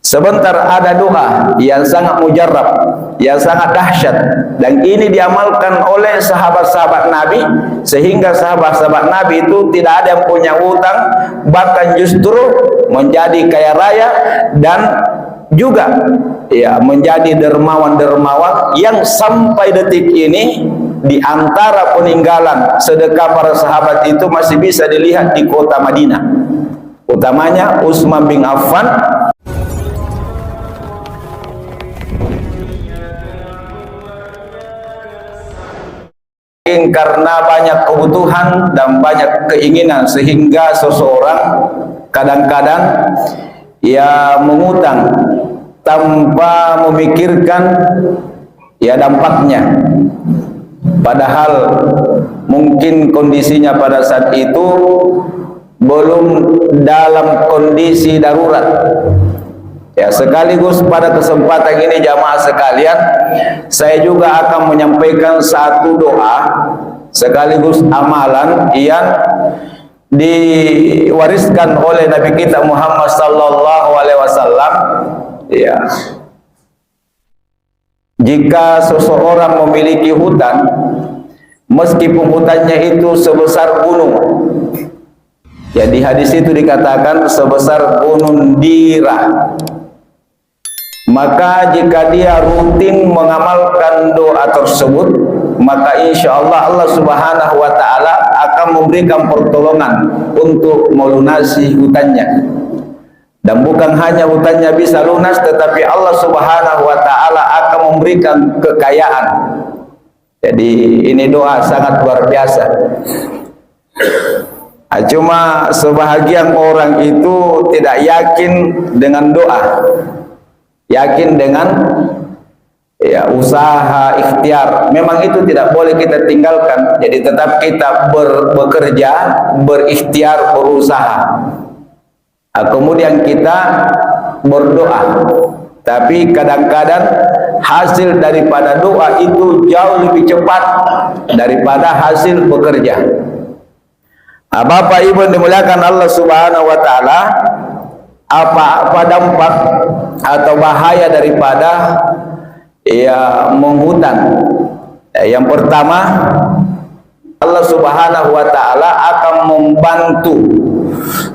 Sebentar ada doa yang sangat mujarab, yang sangat dahsyat, dan ini diamalkan oleh sahabat-sahabat Nabi, sehingga sahabat-sahabat Nabi itu tidak ada yang punya hutang, bahkan justru menjadi kaya raya dan juga ya menjadi dermawan-dermawan yang sampai detik ini di antara peninggalan sedekah para sahabat itu masih bisa dilihat di kota Madinah, utamanya Utsman bin Affan. Karena banyak kebutuhan dan banyak keinginan sehingga seseorang kadang-kadang ya mengutang tanpa memikirkan ya dampaknya, padahal mungkin kondisinya pada saat itu belum dalam kondisi darurat. Ya, sekaligus pada kesempatan ini jamaah sekalian, saya juga akan menyampaikan satu doa sekaligus amalan yang diwariskan oleh Nabi kita Muhammad sallallahu alaihi wasallam. Ya. Jika seseorang memiliki hutan, meskipun hutannya itu sebesar gunung, ya di hadis itu dikatakan sebesar gunung Dira, maka jika dia rutin mengamalkan doa tersebut, maka insya Allah Allah Subhanahu wa Ta'ala akan memberikan pertolongan untuk melunasi hutannya. Dan bukan hanya hutannya bisa lunas, tetapi Allah Subhanahu wa Ta'ala akan memberikan kekayaan. Jadi ini doa sangat luar biasa. Cuma sebahagian orang itu tidak yakin dengan doa, yakin dengan ya usaha ikhtiar. Memang itu tidak boleh kita tinggalkan. Jadi tetap kita bekerja, berikhtiar, berusaha. Kemudian kita berdoa. Tapi kadang-kadang hasil daripada doa itu jauh lebih cepat daripada hasil bekerja. Bapak Ibu dimuliakan Allah Subhanahu wa Ta'ala, apa dampak atau bahaya daripada ya menghutang? Yang pertama, Allah Subhanahu wa Ta'ala akan membantu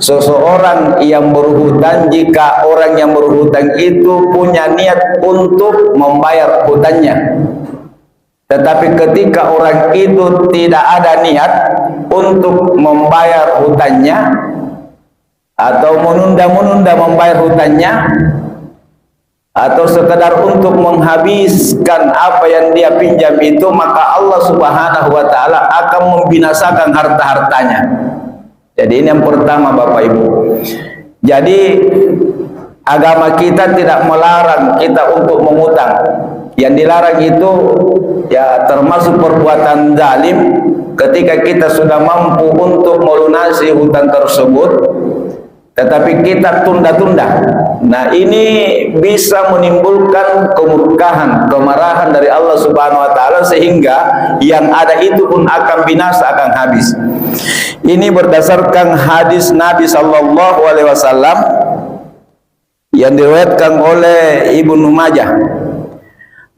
seseorang yang berhutang jika orang yang berhutang itu punya niat untuk membayar hutangnya. Tetapi ketika orang itu tidak ada niat untuk membayar hutangnya atau menunda-menunda membayar hutangnya, atau sekedar untuk menghabiskan apa yang dia pinjam itu, maka Allah Subhanahu wa Ta'ala akan membinasakan harta-hartanya. Jadi ini yang pertama Bapak Ibu. Jadi agama kita tidak melarang kita untuk mengutang. Yang dilarang itu ya termasuk perbuatan zalim ketika kita sudah mampu untuk melunasi hutang tersebut, tetapi kita tunda-tunda. Nah, ini bisa menimbulkan kemurkaan, kemarahan dari Allah Subhanahu wa Ta'ala, sehingga yang ada itu pun akan binasa, akan habis. Ini berdasarkan hadis Nabi sallallahu alaihi wasallam yang diriwayatkan oleh Ibnu Majah.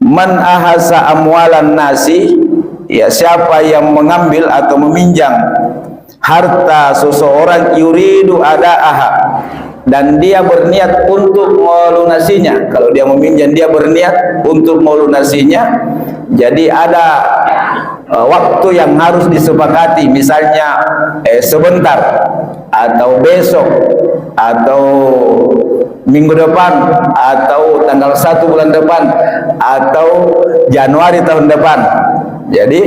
Man ahasa amwalan nasi, ya siapa yang mengambil atau meminjam harta seseorang, yuridu adaaha, dan dia berniat untuk melunasinya. Kalau dia meminjam, dia berniat untuk melunasinya. Jadi ada waktu yang harus disepakati, misalnya sebentar, atau besok, atau minggu depan, atau tanggal 1 bulan depan, atau Januari tahun depan. Jadi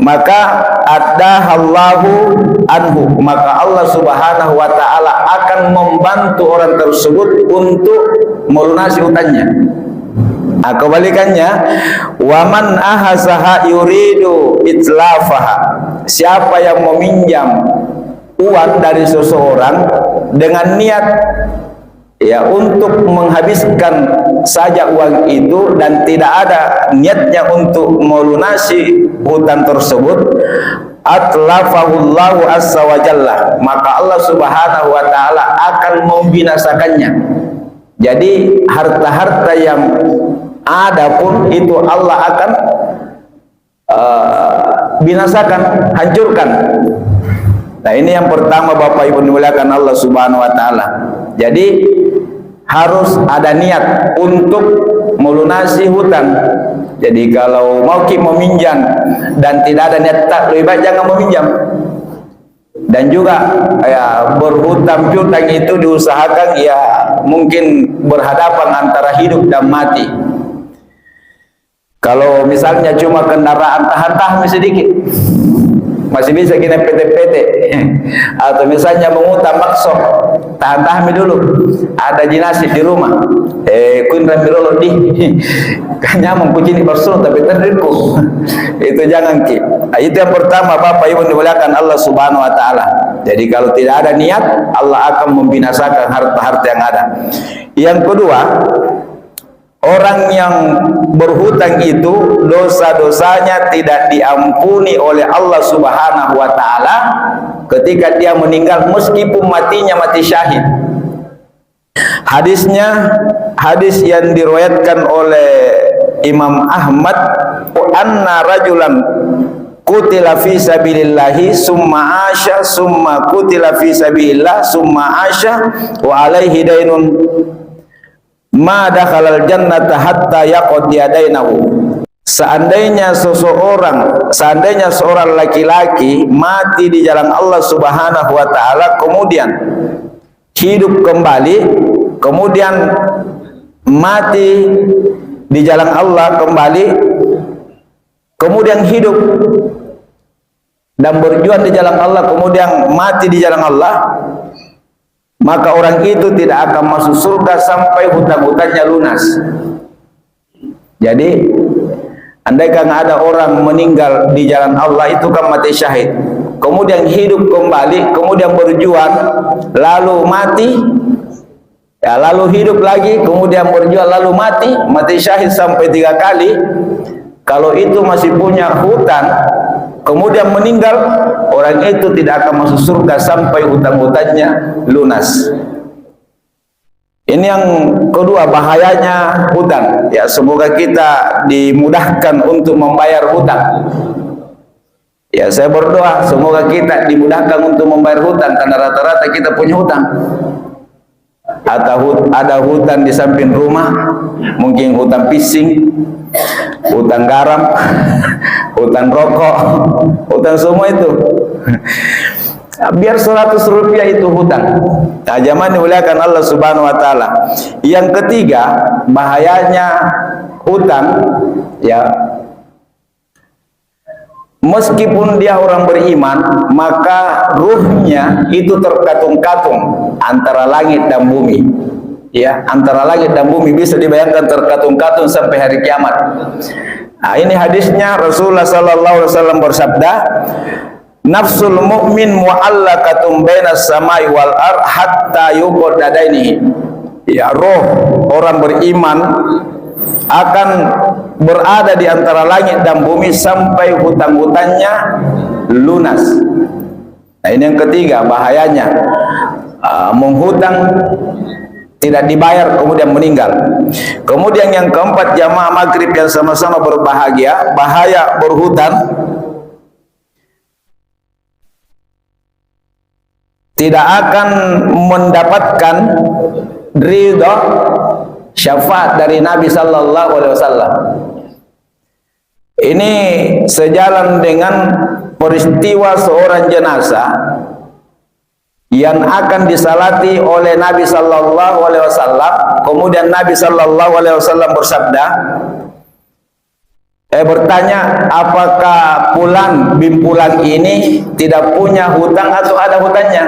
maka adahallahu anhu, maka Allah Subhanahu wa Ta'ala akan membantu orang tersebut untuk melunasi hutangnya. Kebalikannya, waman ahasaha yuridu itlafaha, siapa yang meminjam uang dari seseorang dengan niat ya untuk menghabiskan saja uang itu dan tidak ada niatnya untuk melunasi hutang tersebut, atlafahullahu azza wa jalla, maka Allah Subhanahu wa Ta'ala akan membinasakannya. Jadi harta-harta yang ada pun itu Allah akan binasakan, hancurkan. Nah, ini yang pertama Bapak Ibu dimuliakan Allah Subhanahu wa taala. Jadi harus ada niat untuk melunasi hutang. Jadi kalau mau meminjam dan tidak ada niat, tak, lebih baik jangan meminjam. Dan juga ya, berhutang piutang itu diusahakan ya mungkin berhadapan antara hidup dan mati. Kalau misalnya cuma kendaraan tahan-tahan sedikit, masih bisa kena PT-PT. Atau misalnya mengutang maksud, tahan-tahan dulu, ada jenazah di rumah, kun ramirolo di kanya mengkucini bersul tapi terdiku. Itu jangan ki. Itu yang pertama Bapak Ibu dimuliakan Allah Subhanahu wa taala. Jadi kalau tidak ada niat, Allah akan membinasakan harta-harta yang ada. Yang kedua, orang yang berhutang itu dosa-dosanya tidak diampuni oleh Allah Subhanahu wa taala ketika dia meninggal meskipun matinya mati syahid. Hadisnya hadis yang diriwayatkan oleh Imam Ahmad, anna rajulan qutila fi sabilillahi summa asya summa qutila fi sabilillah summa asya wa alaihi dainun ma dakhalal jannata hatta yaqdi yadainahu. Seandainya seorang laki-laki mati di jalan Allah Subhanahu wa taala, kemudian hidup kembali, kemudian mati di jalan Allah kembali, kemudian hidup dan berjuang di jalan Allah, kemudian mati di jalan Allah, maka orang itu tidak akan masuk surga sampai hutang-hutangnya lunas. Jadi andaikan ada orang meninggal di jalan Allah, itu kan mati syahid, kemudian hidup kembali, kemudian berjuang, lalu mati, ya, lalu hidup lagi, kemudian berjuang, lalu mati syahid sampai 3 kali. Kalau itu masih punya hutang, kemudian meninggal, orang itu tidak akan masuk surga sampai hutang-hutangnya lunas. Ini yang kedua bahayanya hutang. Ya, semoga kita dimudahkan untuk membayar hutang. Ya, saya berdoa semoga kita dimudahkan untuk membayar hutang, karena rata-rata kita punya hutang. Atau ada hutang di samping rumah, mungkin hutang pising, hutang garam, hutang rokok, hutang semua itu. Biar 100 rupiah itu hutang. Nah, zaman dimuliakan Allah Subhanahu wa taala. Yang ketiga, bahayanya hutang, ya, meskipun dia orang beriman, maka ruhnya itu terkatung-katung antara langit dan bumi. Ya, antara langit dan bumi bisa dibayangkan terkatung-katung sampai hari kiamat. Nah, ini hadisnya Rasulullah sallallahu alaihi wasallam bersabda, nafsul mu'min mu'allaqatun bainas samai wal ard hatta yuqad dadainihi. Ya, roh orang beriman akan berada di antara langit dan bumi sampai hutang-hutangnya lunas. Nah, ini yang ketiga bahayanya, menghutang tidak dibayar kemudian meninggal. Kemudian yang keempat, jamaah maghrib yang sama-sama berbahagia, bahaya berhutang, tidak akan mendapatkan ridha syafaat dari Nabi sallallahu alaihi wasallam. Ini sejalan dengan peristiwa seorang jenazah yang akan disalati oleh Nabi sallallahu alaihi wasallam. Kemudian Nabi sallallahu alaihi wasallam bersabda, bertanya, apakah Fulan bin Fulan ini tidak punya hutang atau ada hutangnya?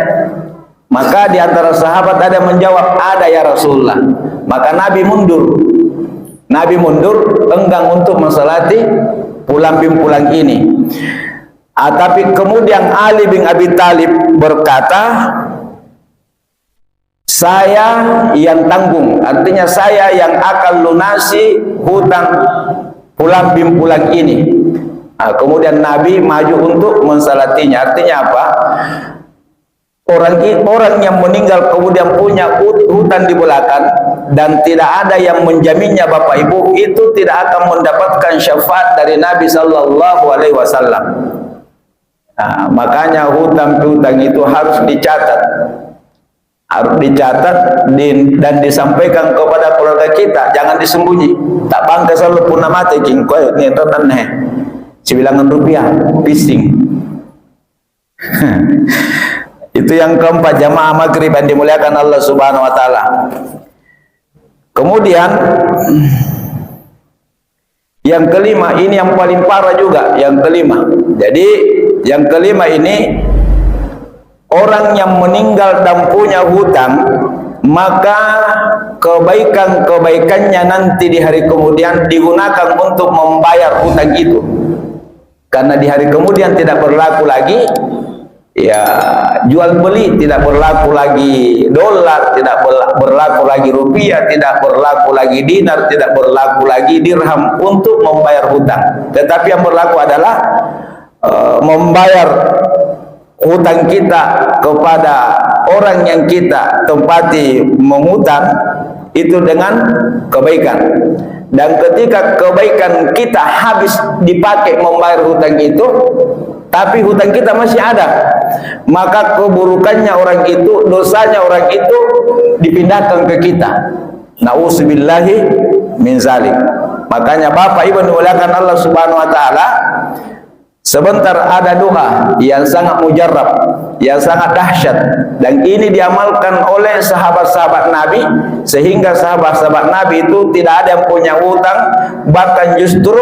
Maka di antara sahabat ada yang menjawab, ada ya Rasulullah. Maka Nabi mundur. Nabi mundur, enggan untuk mensalati Fulan bin Fulan ini. Tapi kemudian Ali bin Abi Thalib berkata, saya yang tanggung, artinya saya yang akan lunasi hutang Fulan bin Fulan ini. Kemudian Nabi maju untuk mensalatinya. Artinya apa? orang yang meninggal kemudian punya hutan di belakang dan tidak ada yang menjaminnya Bapak Ibu, itu tidak akan mendapatkan syafaat dari Nabi Sallallahu Alaihi Wasallam. Nah, makanya hutang-hutang itu harus dicatat, dan disampaikan kepada keluarga kita, jangan disembunyi. Tak bangga selalu punah mati king koyo ni tonan he sebilangan rupiah pising. Itu yang keempat, jamaah maghrib yang dimuliakan Allah Subhanahu wa taala. Kemudian yang kelima, ini yang paling parah juga, yang kelima. Jadi yang kelima ini, orang yang meninggal dan punya hutang, maka kebaikan-kebaikannya nanti di hari kemudian digunakan untuk membayar hutang itu. Karena di hari kemudian tidak berlaku lagi ya jual beli, tidak berlaku lagi dolar, tidak berlaku lagi rupiah, tidak berlaku lagi dinar, tidak berlaku lagi dirham untuk membayar hutang. Tetapi yang berlaku adalah membayar hutang kita kepada orang yang kita tempati mengutang itu dengan kebaikan. Dan ketika kebaikan kita habis dipakai membayar hutang itu, tapi hutang kita masih ada, maka keburukannya orang itu, dosanya orang itu dipindahkan ke kita. Na'udzubillahi min zalik. Makanya Bapak Ibu dimuliakan Allah Subhanahu wa taala, sebentar ada doa yang sangat mujarrab, yang sangat dahsyat, dan ini diamalkan oleh sahabat-sahabat Nabi, sehingga sahabat-sahabat Nabi itu tidak ada yang punya hutang, bahkan justru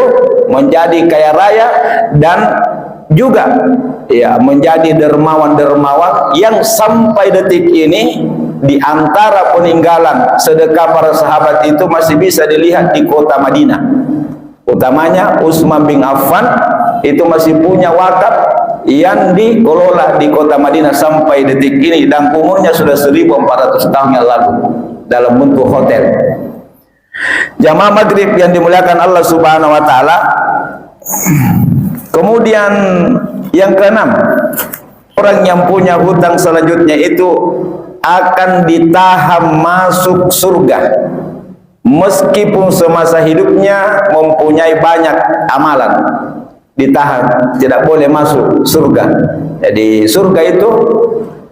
menjadi kaya raya dan juga ya menjadi dermawan-dermawan yang sampai detik ini di antara peninggalan sedekah para sahabat itu masih bisa dilihat di kota Madinah. Utamanya Utsman bin Affan itu masih punya wakaf yang dikelola di kota Madinah sampai detik ini, dan umurnya sudah 1400 tahun yang lalu dalam bentuk hotel. Jamaah maghrib yang dimuliakan Allah Subhanahu wa taala. Kemudian yang keenam, orang yang punya hutang selanjutnya itu akan ditahan masuk surga meskipun semasa hidupnya mempunyai banyak amalan. Ditahan, tidak boleh masuk surga. Jadi surga itu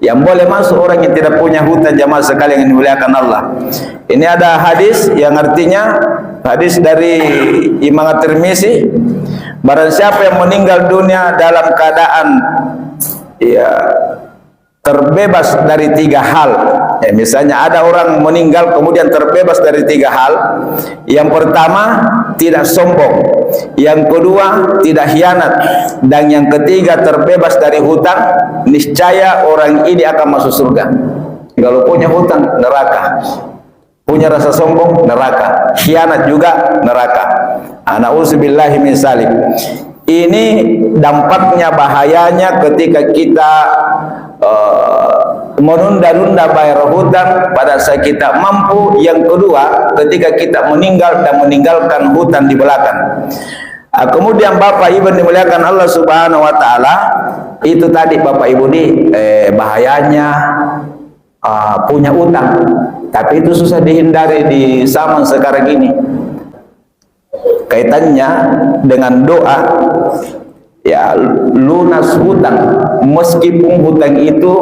yang boleh masuk orang yang tidak punya hutang, jamaah sekalian yang dimuliakan Allah. Ini ada hadis yang artinya, hadis dari Imam At-Tirmizi, barang siapa yang meninggal dunia dalam keadaan ya terbebas dari 3 hal. Ya, misalnya ada orang meninggal kemudian terbebas dari 3 hal. Yang pertama, tidak sombong. Yang kedua, tidak hianat. Dan yang ketiga, terbebas dari hutang. Niscaya orang ini akan masuk surga. Kalau punya hutang, neraka. Punya rasa sombong, neraka. Hianat juga, neraka. Na'udzubillahi min zalik. Ini dampaknya, bahayanya ketika kita menunda-nunda bayar hutang pada saat kita mampu. Yang kedua, ketika kita meninggal dan meninggalkan hutang di belakang. Kemudian Bapak Ibu dimuliakan Allah Subhanahu wa taala, itu tadi Bapak Ibu bahayanya punya utang, tapi itu susah dihindari di zaman sekarang ini. Kaitannya dengan doa ya, lunas hutang, meskipun hutang itu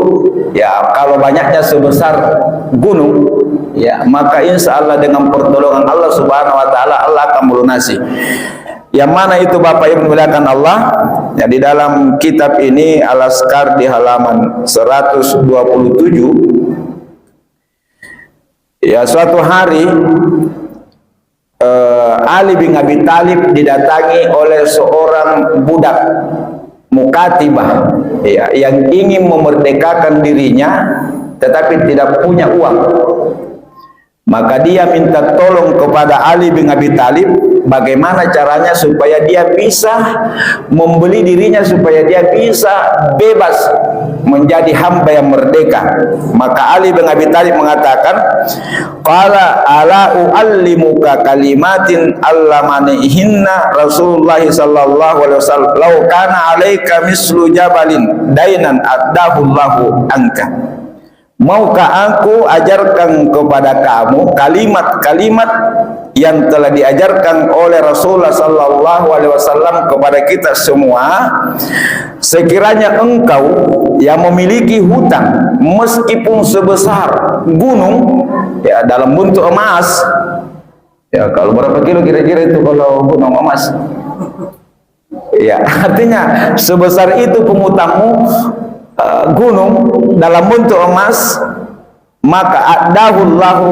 ya kalau banyaknya sebesar gunung ya, maka insya Allah dengan pertolongan Allah Subhanahu wa taala Allah akan melunasi. Yang mana itu Bapak Ibu dimuliakan Allah, ya, di dalam kitab ini Al-Azkar di halaman 127 ya, suatu hari Ali bin Abi Thalib didatangi oleh seorang budak mukatibah ya, yang ingin memerdekakan dirinya tetapi tidak punya uang. Maka dia minta tolong kepada Ali bin Abi Thalib bagaimana caranya supaya dia bisa membeli dirinya, supaya dia bisa bebas menjadi hamba yang merdeka. Maka Ali bin Abi Thalib mengatakan, qala ala uallimuka kalimatin allamanihinna Rasulullah sallallahu alaihi wasallam law kana alaika mislu jabalin dainan addahullahu anka. Maukah aku ajarkan kepada kamu kalimat-kalimat yang telah diajarkan oleh Rasulullah sallallahu alaihi wasallam kepada kita semua, sekiranya engkau yang memiliki hutang meskipun sebesar gunung, ya dalam bentuk emas, ya kalau berapa kilo kira-kira itu kalau gunung emas, ya artinya sebesar itu pengutangmu, gunung dalam bentuk emas, maka adahullahu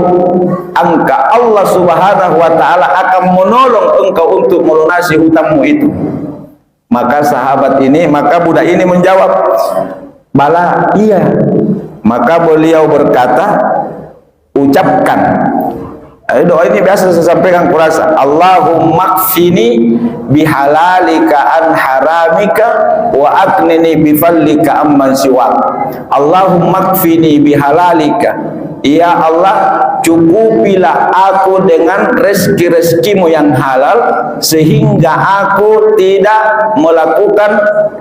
angka, Allah subhanahu wa ta'ala akan menolong engkau untuk melunasi hutangmu itu. Maka sahabat ini, maka budak ini menjawab, bala, iya. Maka beliau berkata, ucapkan, doa ini biasa saya sampaikan kurasa, Allahumma kfini bihalalika an haramika wa aknini bifallika amman siwak. Allahumma kfini bihalalika, ya Allah, cukupilah aku dengan rezeki-rezekimu yang halal sehingga aku tidak melakukan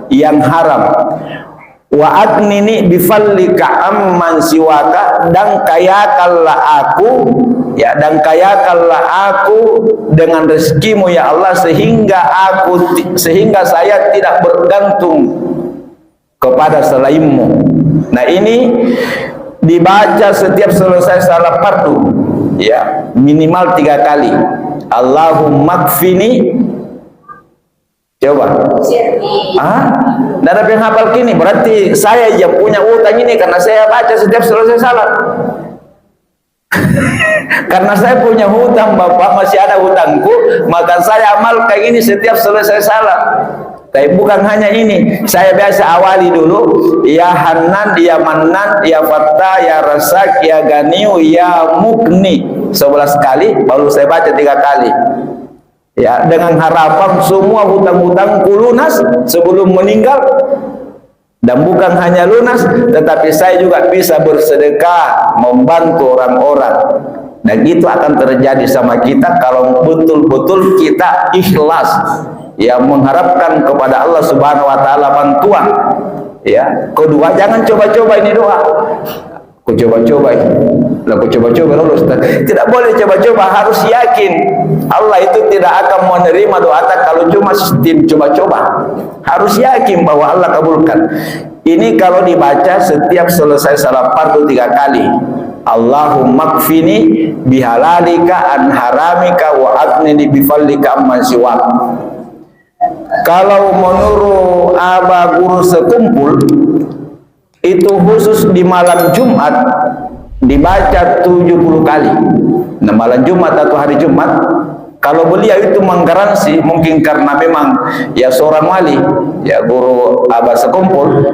yang haram. Wa aknini bifallika amman siwaka, dan kayakanlah aku, ya, dan kayakanlah aku dengan rezekimu ya Allah sehingga saya tidak bergantung kepada selainmu. Nah, ini dibaca setiap selesai salat fardu, ya, minimal 3 kali. Allahumma kfini, coba, nggak ada yang hafal kini, berarti saya yang punya utang ini karena saya baca setiap selesai salat. Karena saya punya hutang, Bapak masih ada hutangku, maka saya amal kayak gini setiap selesai salat. Tapi bukan hanya ini, saya biasa awali dulu, ya Hanan, ya Manan, ya Fattah, ya Rasak, ya Ganiu, ya Mukni 11 kali, baru saya baca 3 kali. Ya, dengan harapan semua hutang-hutangku lunas sebelum meninggal. Dan bukan hanya lunas, tetapi saya juga bisa bersedekah, membantu orang-orang. Dan itu akan terjadi sama kita kalau betul-betul kita ikhlas, ya, mengharapkan kepada Allah Subhanahu wa taala bantuan. Ya, kedua, jangan coba-coba ini doa. Aku coba-coba, aku coba-coba lulus. Tidak boleh coba-coba, harus yakin Allah itu tidak akan menerima doa kalau cuma sistem coba-coba. Harus yakin bahwa Allah kabulkan. Ini kalau dibaca setiap selesai salat fardu 3 kali. Allahumma kfini bihalalika an haramika wa aghnini bifallika amman siwak. Kalau menurut Aba Guru sekumpul, itu khusus di malam Jumat dibaca 70 kali. Nah, malam Jumat atau hari Jumat, kalau beliau itu menggaransi, mungkin karena memang ya seorang wali, ya Guru Aba sekumpul,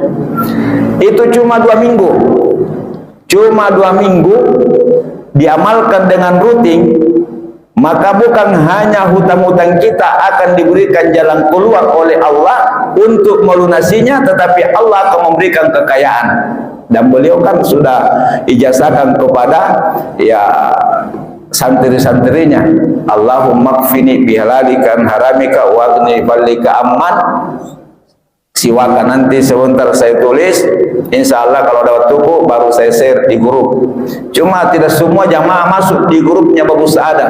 itu cuma 2 minggu. Cuma 2 minggu diamalkan dengan rutin, maka bukan hanya hutang-hutang kita akan diberikan jalan keluar oleh Allah untuk melunasinya, tetapi Allah akan memberikan kekayaan. Dan beliau kan sudah ijazahkan kepada ya santri-santrinya, Allahumma kfini bihalalika an haramika wa aghnini bifallika amman siwaka. Nanti sebentar saya tulis, insya Allah kalau dapat tuku baru saya share di grup. Cuma tidak semua jamaah masuk di grupnya Bagus Ada.